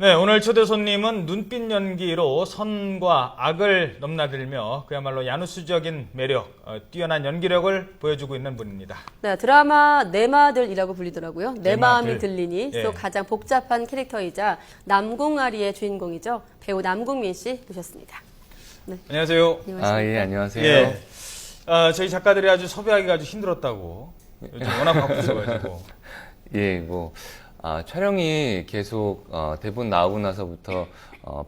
네, 오늘 초대 손님은 눈빛 연기로 선과 악을 넘나들며 그야말로 야누스적인 매력, 뛰어난 연기력을 보여주고 있는 분입니다. 네, 드라마 내 마들이라고 불리더라고요. 내 마음이 마들. 들리니 예. 속 가장 복잡한 캐릭터이자 남궁아리의 주인공이죠. 배우 남궁민 씨 모셨습니다. 네, 안녕하세요. 안녕하십니까. 예, 안녕하세요. 예, 저희 작가들이 아주 섭외하기가 아주 힘들었다고. 요즘 워낙 바쁘셔가지고. 예, 촬영이 계속 대본 나오고 나서부터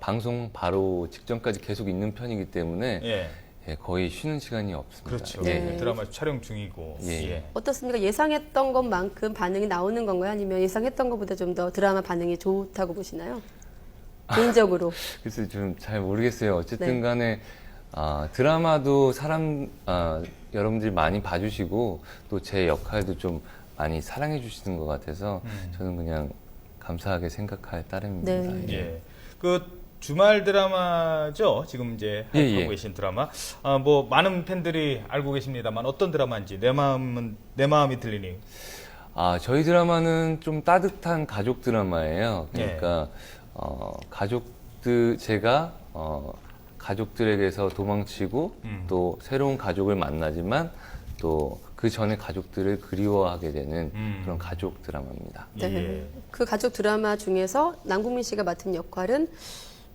방송 바로 직전까지 계속 있는 편이기 때문에 예, 예, 거의 쉬는 시간이 없습니다. 그렇죠. 예, 네. 드라마 촬영 중이고. 예. 예. 어떻습니까? 예상했던 것만큼 반응이 나오는 건가요? 아니면 예상했던 것보다 좀 더 드라마 반응이 좋다고 보시나요? 개인적으로. 그래서 좀 잘 모르겠어요. 어쨌든 네. 간에 드라마도 여러분들이 많이 봐주시고 또 제 역할도 좀 많이 사랑해 주시는 것 같아서 저는 그냥 감사하게 생각할 따름입니다. 네. 예. 그 주말 드라마죠. 지금 이제 예, 하고 예. 계신 드라마. 뭐 많은 팬들이 알고 계십니다만 어떤 드라마인지 내 마음이 들리니. 저희 드라마는 좀 따뜻한 가족 드라마예요. 예. 그러니까 제가 가족들에게서 도망치고 또 새로운 가족을 만나지만 또 그 전에 가족들을 그리워하게 되는 그런 가족 드라마입니다. 네. 예. 그 가족 드라마 중에서 남궁민 씨가 맡은 역할은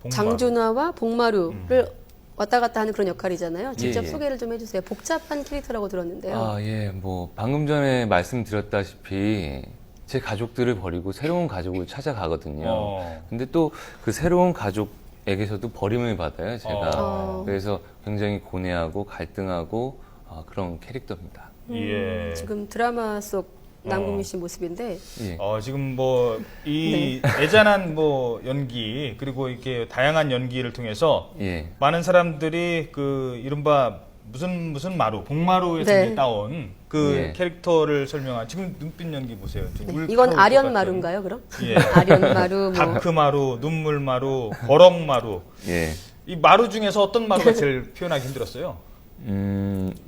복마루. 장준하와 복마루를 왔다 갔다 하는 그런 역할이잖아요. 직접 예, 예. 소개를 좀 해주세요. 복잡한 캐릭터라고 들었는데요. 예, 방금 전에 말씀드렸다시피 제 가족들을 버리고 새로운 가족을 찾아가거든요. 근데 또 그 새로운 가족에게서도 버림을 받아요, 제가. 그래서 굉장히 고뇌하고 갈등하고 그런 캐릭터입니다. 예. 지금 드라마 속 남궁민 씨 모습인데 예. 지금 뭐 이 애잔한 뭐 연기 그리고 이렇게 다양한 연기를 통해서 예. 많은 사람들이 그 이른바 무슨 마루, 복마루에서 네. 이제 따온 그 예. 캐릭터를 설명한 지금 눈빛 연기 보세요. 이건 아련마루인가요, 그럼? 예. 아련마루, 뭐. 다크마루, 눈물마루, 버럭마루. 예. 이 마루 중에서 어떤 마루가 제일 표현하기 힘들었어요?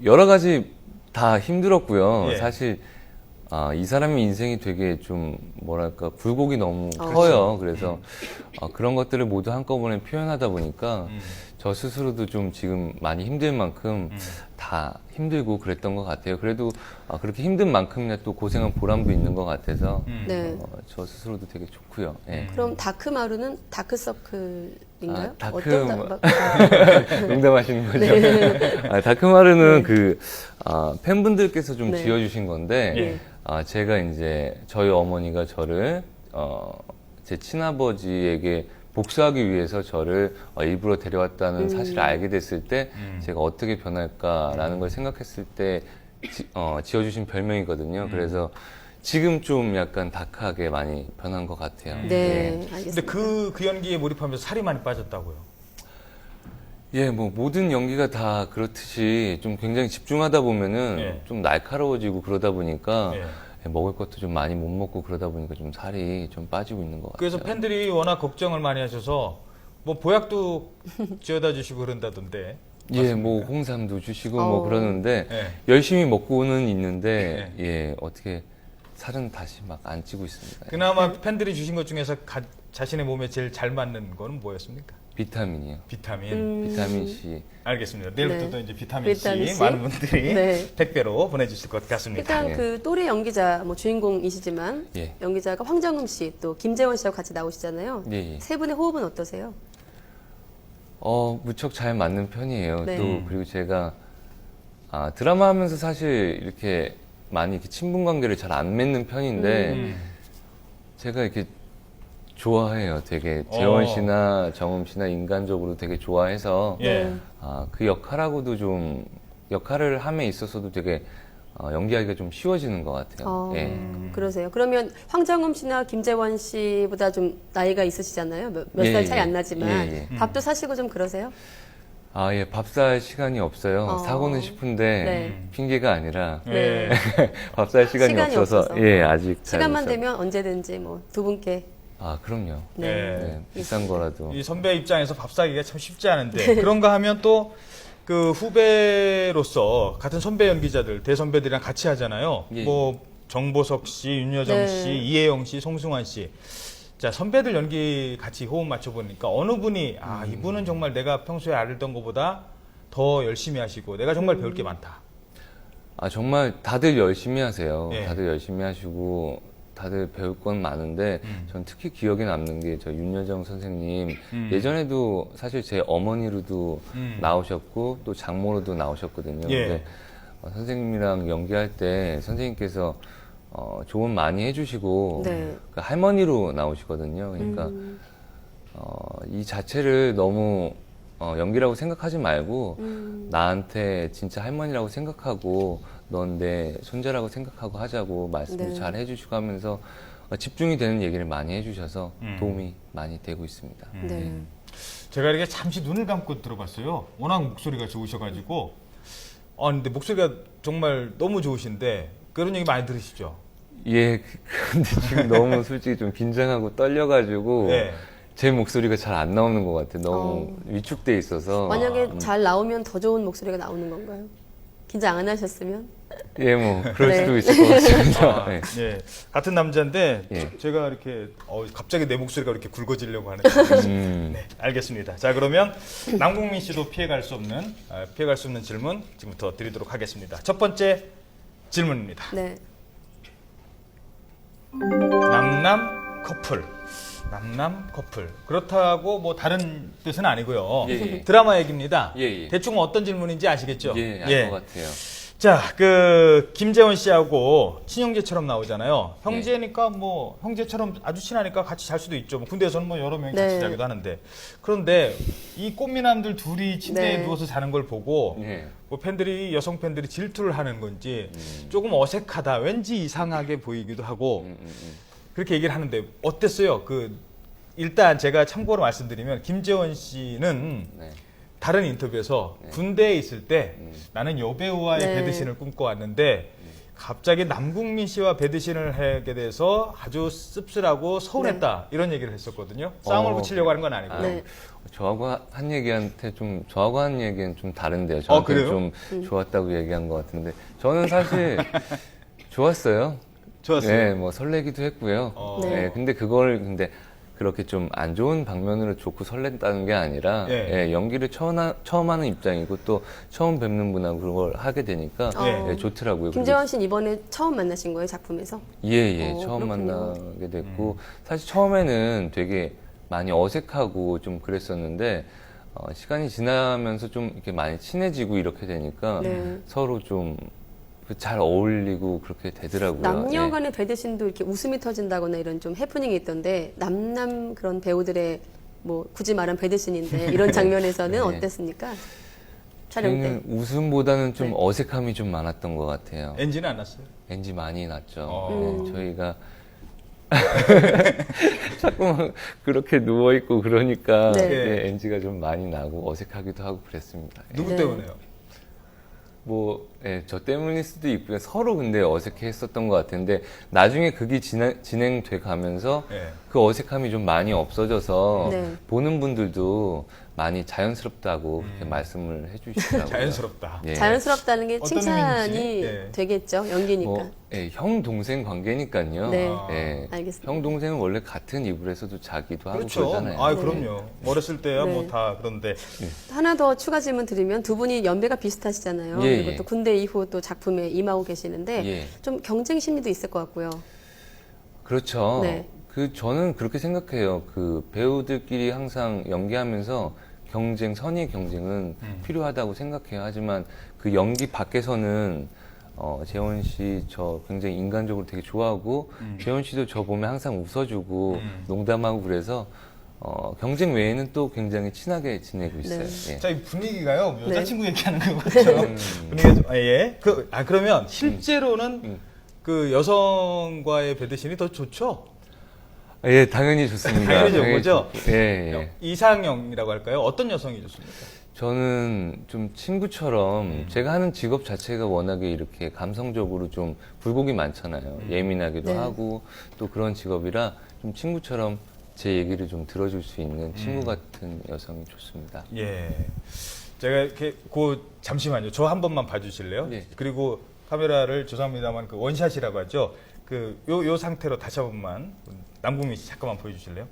여러 가지 다 힘들었고요. 예. 사실 이 사람의 인생이 되게 좀 뭐랄까 굴곡이 너무 그렇죠. 커요. 그래서 그런 것들을 모두 한꺼번에 표현하다 보니까 저 스스로도 좀 지금 많이 힘들 만큼 다 힘들고 그랬던 것 같아요. 그래도 그렇게 힘든 만큼이나 또 고생한 보람도 있는 것 같아서 네. 저 스스로도 되게 좋고요. 예. 그럼 다크마루는 다크서클인가요? 농담하시는 거죠? 다크마르는 팬분들께서 좀 네. 지어주신 건데, 제가 이제 저희 어머니가 저를 제 친아버지에게 복수하기 위해서 저를 일부러 데려왔다는 사실을 알게 됐을 때 제가 어떻게 변할까라는 걸 생각했을 때 지어주신 별명이거든요. 그래서 지금 좀 약간 다크하게 많이 변한 것 같아요. 네, 근데 알겠습니다. 그 연기에 몰입하면서 살이 많이 빠졌다고요. 예, 모든 연기가 다 그렇듯이 좀 굉장히 집중하다 보면은 예. 좀 날카로워지고 그러다 보니까 예. 먹을 것도 좀 많이 못 먹고 그러다 보니까 좀 살이 좀 빠지고 있는 것 같아요. 그래서 팬들이 워낙 걱정을 많이 하셔서 뭐 보약도 지어다 주시고 그런다던데. 예, 홍삼도 주시고 어. 그러는데 예. 열심히 먹고는 있는데 예, 어떻게 살은 다시 막 안 찌고 있습니다. 그나마 팬들이 주신 것 중에서 자신의 몸에 제일 잘 맞는 거는 뭐였습니까? 비타민이요. 비타민. 비타민 C. 알겠습니다. 내일부터 네. 또 이제 비타민 비타민 C C. 많은 분들이 네. 택배로 보내주실 것 같습니다. 일단 예. 그 또래 연기자 뭐 주인공이시지만 예. 연기자가 황정음 씨 또 김재원 씨하고 같이 나오시잖아요. 예, 예. 세 분의 호흡은 어떠세요? 무척 잘 맞는 편이에요. 네. 또 그리고 제가 드라마 하면서 사실 이렇게 많이 이렇게 친분 관계를 잘 안 맺는 편인데 제가 이렇게 좋아해요. 되게 재원 씨나 정음 씨나 인간적으로 되게 좋아해서 예. 그 역할하고도 좀 역할을 함에 있어서도 되게 연기하기가 좀 쉬워지는 것 같아요. 예. 그러세요. 그러면 황정음 씨나 김재원 씨보다 좀 나이가 있으시잖아요. 몇 예, 살 차이 예. 안 나지만 예, 밥도 사시고 좀 그러세요? 예, 밥 살 시간이 없어요. 사고는 싶은데 네. 핑계가 아니라 예. 밥 살 시간이 없어서 예, 아직 잘 시간만 못 되면 언제든지 뭐 두 분께 그럼요. 네. 네, 비싼 거라도. 이 선배 입장에서 밥 사기가 참 쉽지 않은데 그런가 하면 또 그 후배로서 같은 선배 연기자들 대선배들이랑 같이 하잖아요. 예. 뭐 정보석 씨, 윤여정 네. 씨, 이혜영 씨, 송승환 씨 자, 선배들 연기 같이 호흡 맞춰보니까 어느 분이 이분은 정말 내가 평소에 알던 것보다 더 열심히 하시고 내가 정말 배울 게 많다. 정말 다들 열심히 하세요. 예. 다들 열심히 하시고 다들 배울 건 많은데 전 특히 기억에 남는 게 저 윤여정 선생님 예전에도 사실 제 어머니로도 나오셨고 또 장모로도 나오셨거든요. 예. 근데 선생님이랑 연기할 때 선생님께서 조언 많이 해주시고 네. 그 할머니로 나오시거든요. 그러니까 이 자체를 너무 연기라고 생각하지 말고 나한테 진짜 할머니라고 생각하고 넌 내 손자라고 생각하고 하자고 말씀도 네. 잘 해주시고 하면서 집중이 되는 얘기를 많이 해주셔서 도움이 많이 되고 있습니다. 네. 제가 이렇게 잠시 눈을 감고 들어봤어요. 워낙 목소리가 좋으셔가지고. 근데 목소리가 정말 너무 좋으신데 그런 얘기 많이 들으시죠? 예, 근데 지금 너무 솔직히 좀 긴장하고 떨려가지고 네. 제 목소리가 잘 안 나오는 것 같아요. 너무 위축돼 있어서. 만약에 잘 나오면 더 좋은 목소리가 나오는 건가요? 긴장 안 하셨으면? 예, 뭐 그럴 네. 수도 있을 것 같습니다. 네. 예. 같은 남자인데 예. 제가 이렇게 갑자기 내 목소리가 이렇게 굵어지려고 하는. 네, 알겠습니다. 자, 그러면 남궁민 씨도 피해갈 수 없는 질문 지금부터 드리도록 하겠습니다. 첫 번째 질문입니다. 네. 남남 커플. 그렇다고 뭐 다른 뜻은 아니고요. 예, 예. 드라마 얘기입니다. 예, 예. 대충 어떤 질문인지 아시겠죠? 예, 알 것 같아요. 자, 김재원 씨하고 친형제처럼 나오잖아요. 형제니까 뭐 형제처럼 아주 친하니까 같이 잘 수도 있죠. 뭐 군대에서는 뭐 여러 명이 같이 네. 자기도 하는데. 그런데 이 꽃미남들 둘이 침대에 네. 누워서 자는 걸 보고 예. 뭐 여성 팬들이 질투를 하는 건지 조금 어색하다, 왠지 이상하게 보이기도 하고 그렇게 얘기를 하는데 어땠어요? 일단 제가 참고로 말씀드리면 김재원 씨는 네. 다른 인터뷰에서 군대에 있을 때 나는 여배우와의 네. 배드신을 꿈꿔왔는데 갑자기 남궁민 씨와 배드신을 하게 돼서 아주 씁쓸하고 서운했다 이런 얘기를 했었거든요. 싸움을 붙이려고 하는 건 아니고요. 네. 저하고 한 얘기는 좀 다른데요. 저한테 그래요? 좀 좋았다고 얘기한 것 같은데 저는 사실 좋았어요. 좋았어요. 네, 뭐 설레기도 했고요. 네. 네, 근데 그렇게 좀 안 좋은 방면으로 좋고 설렜다는 게 아니라 예. 연기를 처음 하는 입장이고 또 처음 뵙는 분하고 그걸 하게 되니까 예. 좋더라고요. 김재원 씨는 이번에 처음 만나신 거예요, 작품에서? 예, 처음 그렇군요. 만나게 됐고 사실 처음에는 되게 많이 어색하고 좀 그랬었는데 시간이 지나면서 좀 이렇게 많이 친해지고 이렇게 되니까 네. 서로 좀 잘 어울리고 그렇게 되더라고요. 남녀 예. 간의 배드신도 이렇게 웃음이 터진다거나 이런 좀 해프닝이 있던데 남남 그런 배우들의 뭐 굳이 말하면 배드신인데 이런 장면에서는 네. 어땠습니까? 촬영 때. 저희는 웃음보다는 좀 네. 어색함이 좀 많았던 것 같아요. 엔지는 안 났어요. NG 많이 났죠. 어. 네, 저희가 자꾸 그렇게 누워 있고 그러니까 네. NG가 좀 많이 나고 어색하기도 하고 그랬습니다. 예. 누구 네. 때문에요? 저 때문일 수도 있고요. 서로 근데 어색해 했었던 것 같은데 나중에 그게 진행돼 가면서 예. 그 어색함이 좀 많이 없어져서 네. 보는 분들도 많이 자연스럽다고 그렇게 말씀을 해주시더라고요. 자연스럽다. 예. 자연스럽다는 게 어떤 칭찬이 의미인지? 예. 되겠죠, 연기니까. 형 동생 관계니까요. 네. 예. 알겠습니다. 형 동생은 원래 같은 이불에서도 자기도 하고 그렇죠. 그러잖아요. 그럼요. 어렸을 때야 네. 뭐 다 그런데 하나 더 추가 질문 드리면 두 분이 연배가 비슷하시잖아요. 예, 그리고 예. 또 군대 이후 또 작품에 임하고 계시는데 예. 좀 경쟁 심리도 있을 것 같고요. 그렇죠. 네. 저는 그렇게 생각해요. 배우들끼리 항상 연기하면서 선의 경쟁은 필요하다고 생각해요. 하지만 그 연기 밖에서는 재원 씨 저 굉장히 인간적으로 되게 좋아하고 재원 씨도 저 보면 항상 웃어주고 농담하고 그래서 경쟁 외에는 또 굉장히 친하게 지내고 있어요. 네. 예. 자, 이 분위기가요. 네. 여자친구 얘기하는 것 같죠. 분위기가 좀, 예. 그러면 실제로는 여성과의 배드신이 더 좋죠? 예, 당연히 좋습니다. 당연히 좋은 거죠? 좋고. 예. 이상형이라고 할까요? 어떤 여성이 좋습니까? 저는 좀 친구처럼 제가 하는 직업 자체가 워낙에 이렇게 감성적으로 좀 굴곡이 많잖아요. 예민하기도 네. 하고 또 그런 직업이라 좀 친구처럼 제 얘기를 좀 들어줄 수 있는 친구 같은 여성이 좋습니다. 예. 제가 이렇게 잠시만요. 저 한 번만 봐주실래요? 예. 그리고 카메라를 죄송합니다만 원샷이라고 하죠. 요 상태로 다시 한 번만 남궁민 씨 잠깐만 보여주실래요?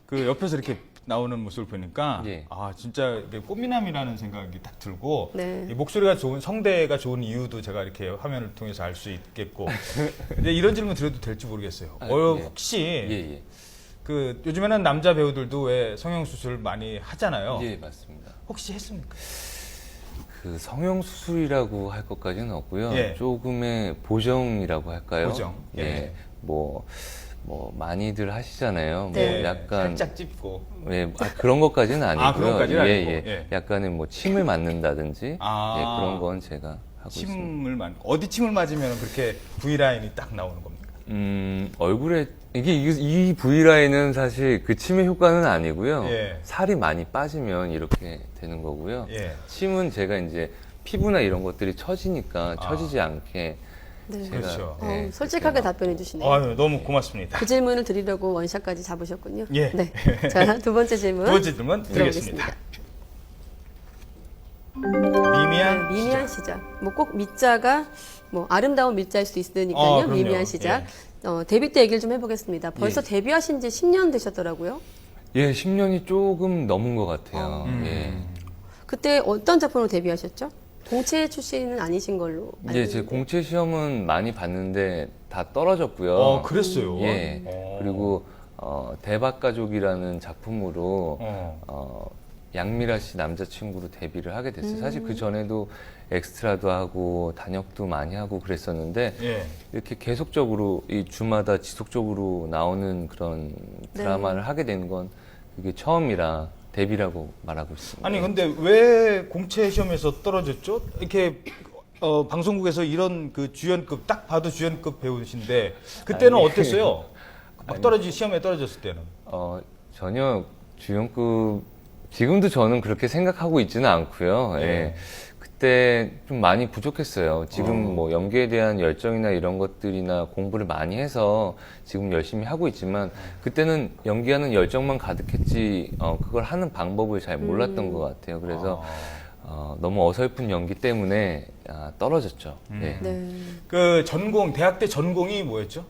그 옆에서 이렇게 나오는 모습을 보니까 예. 아 진짜 이게 꽃미남이라는 생각이 딱 들고 네. 이 목소리가 좋은 성대가 좋은 이유도 제가 이렇게 화면을 통해서 알 수 있겠고 근데 이런 질문 드려도 될지 모르겠어요. 아, 예. 혹시 예. 그 요즘에는 남자 배우들도 왜 성형 수술 많이 하잖아요. 예, 맞습니다. 혹시 했습니까? 그 성형 수술이라고 할 것까지는 없고요. 예. 조금의 보정이라고 할까요? 보정. 예. 예. 뭐 많이들 하시잖아요. 네. 뭐 약간 살짝 찝고 예, 그런 것까지는 아니고요. 아, 그런 것까지는 예, 아니고, 예. 예. 약간의 뭐 침을 맞는다든지 아. 예, 그런 건 제가 하고 있습니다. 침을 어디 침을 맞으면 그렇게 V 라인이 딱 나오는 겁니까? 얼굴에 이 V라인은 사실 그 침의 효과는 아니고요. 예. 살이 많이 빠지면 이렇게 되는 거고요. 예. 침은 제가 이제 피부나 이런 것들이 처지니까 아. 처지지 않게 네. 제가 그렇죠. 예, 솔직하게 그렇게 답변해 주시네요. 아유, 너무 고맙습니다. 그 질문을 드리려고 원샷까지 잡으셨군요. 예. 네. 자, 두 번째 질문. 두 번째 질문 드리겠습니다. 들어보겠습니다. 미미한 네, 미미한 시작. 뭐 꼭 미자가 뭐 아름다운 미자일 수 있으니까요. 그럼요. 미미한 시작. 데뷔 때 얘기를 좀 해보겠습니다. 벌써 예. 데뷔하신 지 10년 되셨더라고요. 예, 10년이 조금 넘은 것 같아요. 예. 그때 어떤 작품으로 데뷔하셨죠? 공채 출신은 아니신 걸로 알고 이제 제 있는데. 공채 시험은 많이 봤는데 다 떨어졌고요. 그랬어요. 예. 오. 그리고 대박가족이라는 작품으로 어. 양미라 씨 남자친구로 데뷔를 하게 됐어요. 사실 그 전에도 엑스트라도 하고 단역도 많이 하고 그랬었는데 예. 이렇게 계속적으로 이 주마다 지속적으로 나오는 그런 드라마를 하게 된 건 그게 처음이라 데뷔라고 말하고 있습니다. 아니 근데 왜 공채 시험에서 떨어졌죠? 이렇게 방송국에서 이런 그 주연급 딱 봐도 주연급 배우신데 그때는 아니. 어땠어요? 막 시험에 떨어졌을 때는. 전혀 주연급 지금도 저는 그렇게 생각하고 있지는 않고요. 예. 예. 그때 좀 많이 부족했어요. 지금 뭐 연기에 대한 열정이나 이런 것들이나 공부를 많이 해서 지금 열심히 하고 있지만 그때는 연기하는 열정만 가득했지 그걸 하는 방법을 잘 몰랐던 것 같아요. 그래서 너무 어설픈 연기 때문에 떨어졌죠. 예. 네. 그 대학 때 전공이 뭐였죠?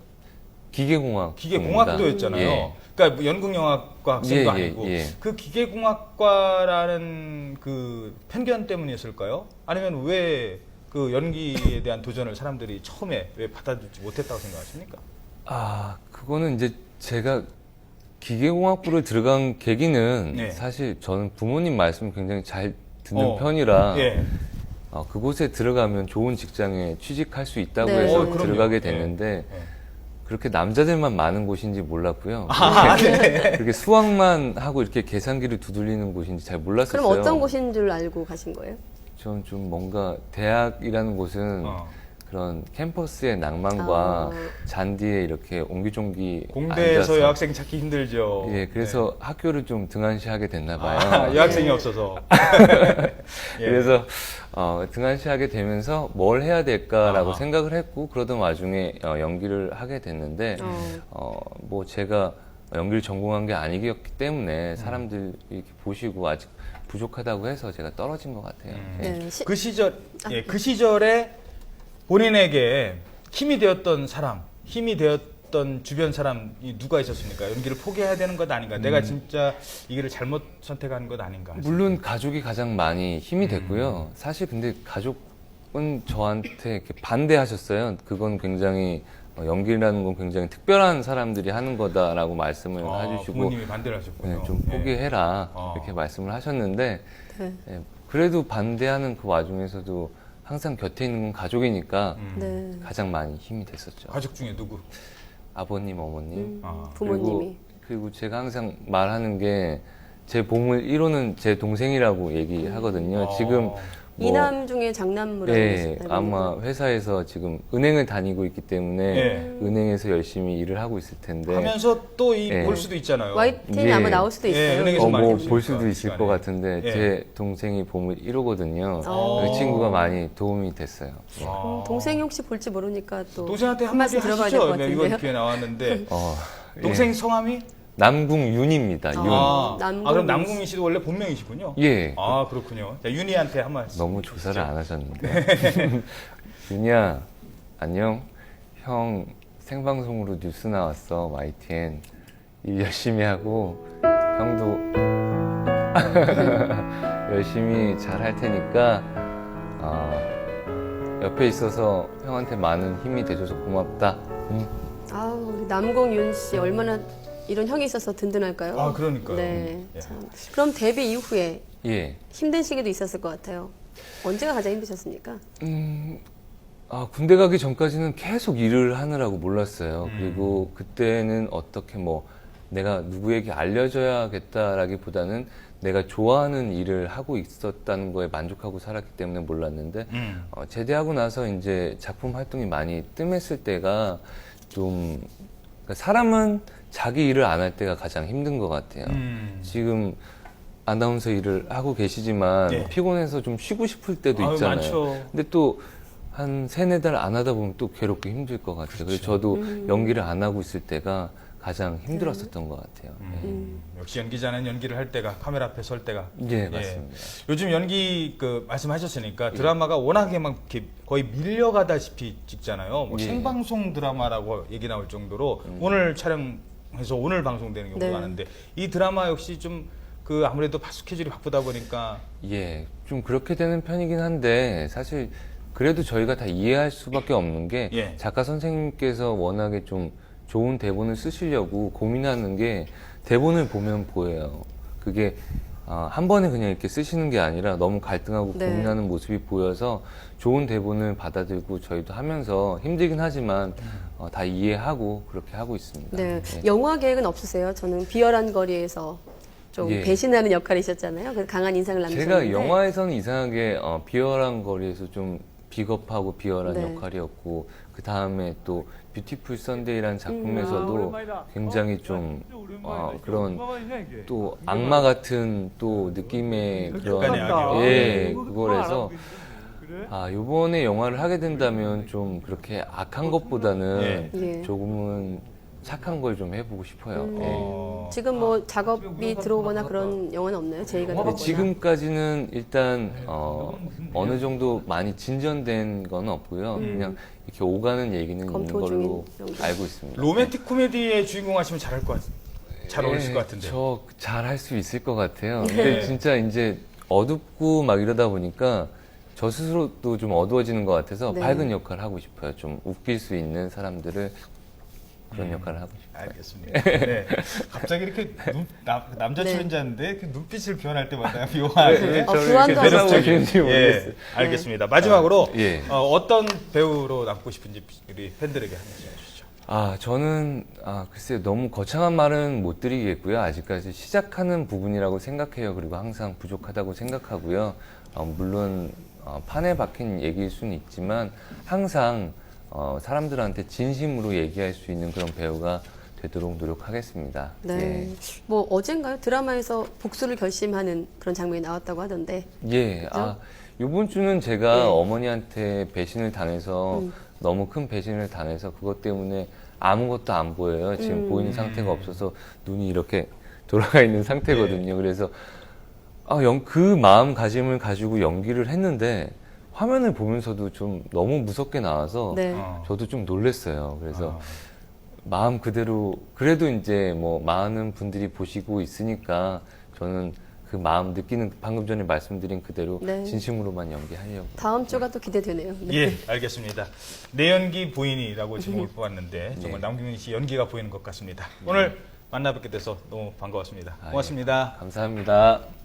기계공학. 기계공학도였잖아요. 예. 그러니까 뭐 연극영화과 학생도 예, 아니고 예. 그 기계공학과라는 그 편견 때문이었을까요? 아니면 왜 그 연기에 대한 도전을 사람들이 처음에 왜 받아들이지 못했다고 생각하십니까? 그거는 이제 제가 기계공학부를 들어간 계기는 네. 사실 저는 부모님 말씀을 굉장히 잘 듣는 어. 편이라 예. 그곳에 들어가면 좋은 직장에 취직할 수 있다고 네. 해서 그럼요. 들어가게 됐는데 예. 그렇게 남자들만 많은 곳인지 몰랐고요. 네. 그렇게 수학만 하고 이렇게 계산기를 두들리는 곳인지 잘 몰랐었어요. 그럼 어떤 곳인 줄 알고 가신 거예요? 저는 좀 뭔가 대학이라는 곳은 그런 캠퍼스의 낭만과 잔디에 이렇게 옹기종기 공대에서 앉아서 여학생 찾기 힘들죠. 예, 그래서 학교를 좀 등한시하게 됐나 봐요. 여학생이 없어서. 예. 그래서 등한시하게 되면서 뭘 해야 될까라고 아하. 생각을 했고 그러던 와중에 연기를 하게 됐는데 뭐 제가 연기를 전공한 게 아니었기 때문에 사람들이 이렇게 보시고 아직 부족하다고 해서 제가 떨어진 것 같아요. 예. 네. 그 시절에 본인에게 힘이 되었던 사람, 힘이 되었던 주변 사람이 누가 있었습니까? 연기를 포기해야 되는 것 아닌가? 내가 진짜 이 길을 잘못 선택한 것 아닌가? 물론 가족이 가장 많이 힘이 됐고요. 사실 근데 가족은 저한테 이렇게 반대하셨어요. 그건 굉장히 연기라는 건 굉장히 특별한 사람들이 하는 거다라고 말씀을 해주시고 부모님이 반대를 하셨군요. 네, 좀 포기해라 이렇게 말씀을 하셨는데 예, 그래도 반대하는 그 와중에서도 항상 곁에 있는 건 가족이니까 네. 가장 많이 힘이 됐었죠. 가족 중에 누구? 아버님, 어머님 부모님이. 그리고 제가 항상 말하는 게 제 보물 1호는 제 동생이라고 얘기하거든요. 지금 이남 중에 장남으로 예, 아마 회사에서 지금 은행을 다니고 있기 때문에 예. 은행에서 열심히 일을 하고 있을 텐데 하면서 또 예. 볼 수도 있잖아요. YTN이 예. 아마 나올 수도 예, 있어요. 은행에서 많이 뭐 볼 수 볼 있으니까, 수도 있을 시간에. 것 같은데 예. 제 동생이 보물 1호거든요. 어. 그 친구가 많이 도움이 됐어요. 예. 동생이 혹시 볼지 모르니까 또 동생한테 한 말씀 한마디 들어봐야 될 것 하시죠. 네, 이번 같은데요. 기회 나왔는데 예. 동생 성함이? 남궁윤입니다. 윤. 그럼 남궁민 씨도 원래 본명이시군요. 예. 그렇군요. 자, 윤희한테 한 말씀. 너무 조사를 안 하셨는데. 윤이야, 안녕. 형 생방송으로 뉴스 나왔어 YTN 일 열심히 하고 형도 열심히 잘 할 테니까 옆에 있어서 형한테 많은 힘이 돼줘서 고맙다. 아우, 우리 남궁윤 씨 얼마나 이런 형이 있어서 든든할까요? 아, 그러니까요. 네. 예. 참. 그럼 데뷔 이후에 예. 힘든 시기도 있었을 것 같아요. 언제가 가장 힘드셨습니까? 군대 가기 전까지는 계속 일을 하느라고 몰랐어요. 그리고 그때는 어떻게 뭐 내가 누구에게 알려줘야겠다라기보다는 내가 좋아하는 일을 하고 있었다는 거에 만족하고 살았기 때문에 몰랐는데 제대하고 나서 이제 작품 활동이 많이 뜸했을 때가 좀 그러니까 사람은 자기 일을 안 할 때가 가장 힘든 것 같아요. 지금 아나운서 일을 하고 계시지만 네. 피곤해서 좀 쉬고 싶을 때도 아유, 있잖아요. 많죠. 근데 또 한 3-4달 안 하다 보면 또 괴롭고 힘들 것 같아요. 그래서 저도 연기를 안 하고 있을 때가 가장 힘들었었던 것 같아요. 역시 연기자는 연기를 할 때가 카메라 앞에 설 때가 예, 맞습니다. 요즘 연기 말씀하셨으니까 드라마가 워낙에 막 이렇게 거의 밀려가다시피 찍잖아요. 뭐 예. 생방송 드라마라고 얘기 나올 정도로 오늘 촬영해서 오늘 방송되는 경우도 네. 많은데 이 드라마 역시 좀 아무래도 스케줄이 바쁘다 보니까 예, 좀 그렇게 되는 편이긴 한데 사실 그래도 저희가 다 이해할 수밖에 없는 게 예. 작가 선생님께서 워낙에 좀 좋은 대본을 쓰시려고 고민하는 게 대본을 보면 보여요. 그게 한 번에 그냥 이렇게 쓰시는 게 아니라 너무 갈등하고 네. 고민하는 모습이 보여서 좋은 대본을 받아들고 저희도 하면서 힘들긴 하지만 다 이해하고 그렇게 하고 있습니다. 네. 예. 영화 계획은 없으세요? 저는 비열한 거리에서 좀 예. 배신하는 역할이셨잖아요. 그래서 강한 인상을 남기셨는데. 제가 영화에서는 이상하게 비열한 거리에서 좀 비겁하고 비열한 네. 역할이었고 그 다음에 또 뷰티풀 선데이라는 작품에서도 굉장히 좀 그런 또 악마 같은 또 느낌의 그런 약간의 악이요. 예 그걸 해서 요번에 영화를 하게 된다면 좀 그렇게 악한 것보다는 예. 조금은 착한 걸 좀 해보고 싶어요. 예. 지금 뭐 작업이 들어오거나 그런 영화는 없나요? 제의가 근데 들어오거나. 지금까지는 일단 어느 정도 많이 진전된 건 없고요. 그냥 이렇게 오가는 얘기는 있는 검토 걸로 중인 정도. 알고 있습니다. 로맨틱 코미디의 주인공 하시면 잘 어울리실 예, 것 같은데. 저 잘 할 수 있을 것 같아요. 근데 진짜 이제 어둡고 막 이러다 보니까 저 스스로도 좀 어두워지는 것 같아서 네. 밝은 역할을 하고 싶어요. 좀 웃길 수 있는 사람들을 그런 역할을 하고 싶어요. 알겠습니다. 네. 갑자기 이렇게 남자 네. 출연자인데 이렇게 눈빛을 변할 때마다 묘하게 네, 저를 이렇게 매력적인 매력적인지 모르겠어요. 알겠습니다. 마지막으로 예. 어떤 배우로 남고 싶은지 우리 팬들에게 한번 해주시죠. 저는 글쎄요 너무 거창한 말은 못 드리겠고요. 아직까지 시작하는 부분이라고 생각해요. 그리고 항상 부족하다고 생각하고요. 물론 판에 박힌 얘기일 수는 있지만 항상 사람들한테 진심으로 얘기할 수 있는 그런 배우가 되도록 노력하겠습니다. 네. 뭐 어젠가요? 드라마에서 복수를 결심하는 그런 장면이 나왔다고 하던데. 예. 그죠? 이번 주는 제가 네. 어머니한테 배신을 당해서 너무 큰 배신을 당해서 그것 때문에 아무것도 안 보여요. 지금 보이는 상태가 없어서 눈이 이렇게 돌아가 있는 상태거든요. 그래서 그 마음가짐을 가지고 연기를 했는데 화면을 보면서도 좀 너무 무섭게 나와서 네. 저도 좀 놀랐어요. 그래서 마음 그대로 그래도 이제 뭐 많은 분들이 보시고 있으니까 저는 그 마음 느끼는 방금 전에 말씀드린 그대로 네. 진심으로만 연기하려고. 다음 주가 또 기대되네요. 네. 예, 알겠습니다. 내 연기 부인이라고 제목을 뽑았는데 정말 남궁민 씨 연기가 보이는 것 같습니다. 오늘 만나 뵙게 돼서 너무 반가웠습니다. 고맙습니다. 감사합니다.